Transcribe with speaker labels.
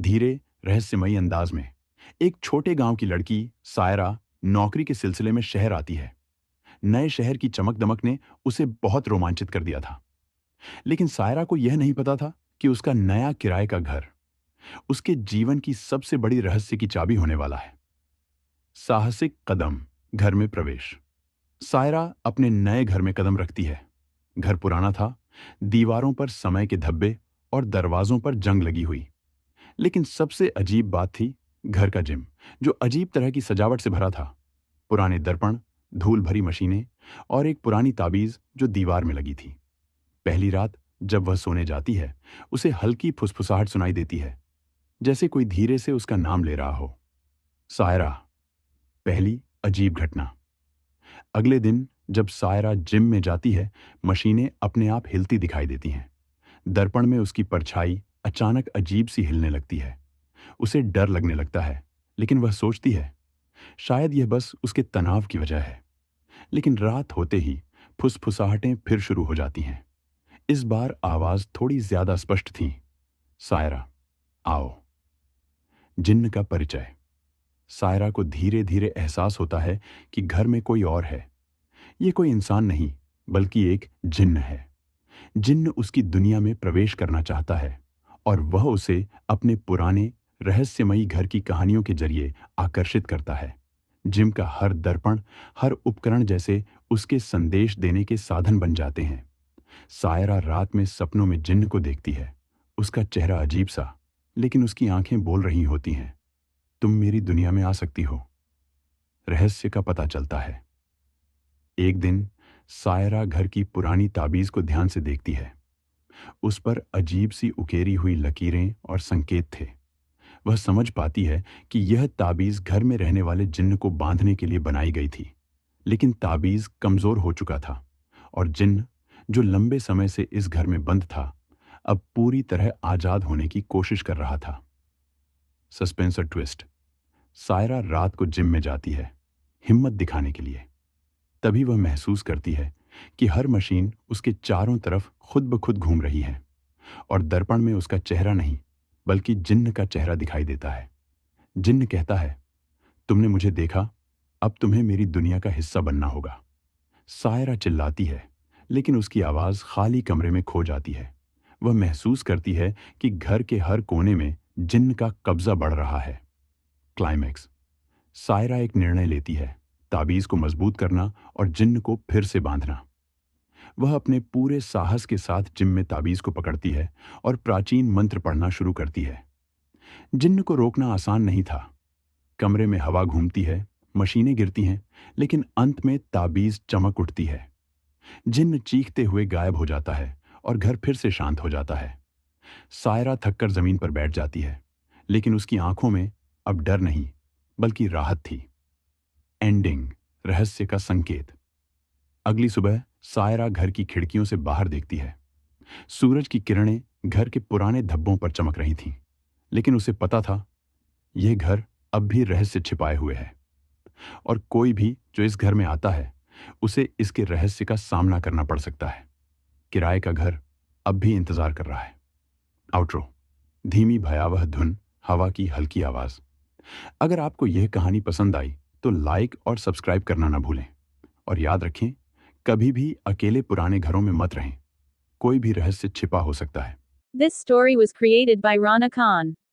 Speaker 1: धीरे, रहस्यमयी अंदाज में एक छोटे गांव की लड़की सायरा नौकरी के सिलसिले में शहर आती है। नए शहर की चमक दमक ने उसे बहुत रोमांचित कर दिया था। लेकिन सायरा को यह नहीं पता था कि उसका नया किराए का घर उसके जीवन की सबसे बड़ी रहस्य की चाबी होने वाला है। साहसिक कदम, घर में प्रवेश। सायरा अपने नए घर में कदम रखती है। घर पुराना था, दीवारों पर समय के धब्बे और दरवाजों पर जंग लगी हुई। लेकिन सबसे अजीब बात थी घर का जिम, जो अजीब तरह की सजावट से भरा था। पुराने दर्पण, धूल भरी मशीनें और एक पुरानी ताबीज जो दीवार में लगी थी। पहली रात जब वह सोने जाती है, उसे हल्की फुसफुसाहट सुनाई देती है, जैसे कोई धीरे से उसका नाम ले रहा हो। सायरा। पहली अजीब घटना। अगले दिन जब सायरा जिम में जाती है, मशीनें अपने आप हिलती दिखाई देती हैं। दर्पण में उसकी परछाई अचानक अजीब सी हिलने लगती है। उसे डर लगने लगता है, लेकिन वह सोचती है शायद यह बस उसके तनाव की वजह है। लेकिन रात होते ही फुसफुसाहटें फिर शुरू हो जाती हैं। इस बार आवाज थोड़ी ज्यादा स्पष्ट थी। सायरा, आओ। जिन्न का परिचय। सायरा को धीरे धीरे एहसास होता है कि घर में कोई और है। ये कोई इंसान नहीं, बल्कि एक जिन्न है। जिन्न उसकी दुनिया में प्रवेश करना चाहता है और वह उसे अपने पुराने रहस्यमयी घर की कहानियों के जरिए आकर्षित करता है। जिम का हर दर्पण, हर उपकरण जैसे उसके संदेश देने के साधन बन जाते हैं। सायरा रात में सपनों में जिन्न को देखती है। उसका चेहरा अजीब सा, लेकिन उसकी आंखें बोल रही होती हैं, तुम मेरी दुनिया में आ सकती हो। रहस्य का पता चलता है। एक दिन सायरा घर की पुरानी ताबीज को ध्यान से देखती है। उस पर अजीब सी उकेरी हुई लकीरें और संकेत थे। वह समझ पाती है कि यह ताबीज घर में रहने वाले जिन्न को बांधने के लिए बनाई गई थी। लेकिन ताबीज कमजोर हो चुका था और जिन्न, जो लंबे समय से इस घर में बंद था, अब पूरी तरह आजाद होने की कोशिश कर रहा था। सस्पेंस और ट्विस्ट। सायरा रात को जिम में जाती है, हिम्मत दिखाने के लिए। तभी वह महसूस करती है कि हर मशीन उसके चारों तरफ खुद ब खुद घूम रही है और दर्पण में उसका चेहरा नहीं, बल्कि जिन्न का चेहरा दिखाई देता है। जिन्न कहता है, तुमने मुझे देखा, अब तुम्हें मेरी दुनिया का हिस्सा बनना होगा। सायरा चिल्लाती है, लेकिन उसकी आवाज खाली कमरे में खो जाती है। वह महसूस करती है कि घर के हर कोने में जिन्न का कब्जा बढ़ रहा है। क्लाइमैक्स। सायरा एक निर्णय लेती है, ताबीज को मजबूत करना और जिन्न को फिर से बांधना। वह अपने पूरे साहस के साथ जिम में ताबीज को पकड़ती है और प्राचीन मंत्र पढ़ना शुरू करती है। जिन्न को रोकना आसान नहीं था। कमरे में हवा घूमती है, मशीनें गिरती हैं, लेकिन अंत में ताबीज चमक उठती है। जिन्न चीखते हुए गायब हो जाता है और घर फिर से शांत हो जाता है। सायरा थककर जमीन पर बैठ जाती है, लेकिन उसकी आंखों में अब डर नहीं, बल्कि राहत थी। एंडिंग। रहस्य का संकेत। अगली सुबह सायरा घर की खिड़कियों से बाहर देखती है। सूरज की किरणें घर के पुराने धब्बों पर चमक रही थीं, लेकिन उसे पता था यह घर अब भी रहस्य छिपाए हुए है और कोई भी जो इस घर में आता है, उसे इसके रहस्य का सामना करना पड़ सकता है। किराए का घर अब भी इंतजार कर रहा है। आउट्रो। धीमी भयावह धुन, हवा की हल्की आवाज। अगर आपको यह कहानी पसंद आई तो लाइक और सब्सक्राइब करना ना भूलें। और याद रखें, कभी भी अकेले पुराने घरों में मत रहें। कोई भी रहस्य छिपा हो सकता है।
Speaker 2: This story was created by Rana Khan.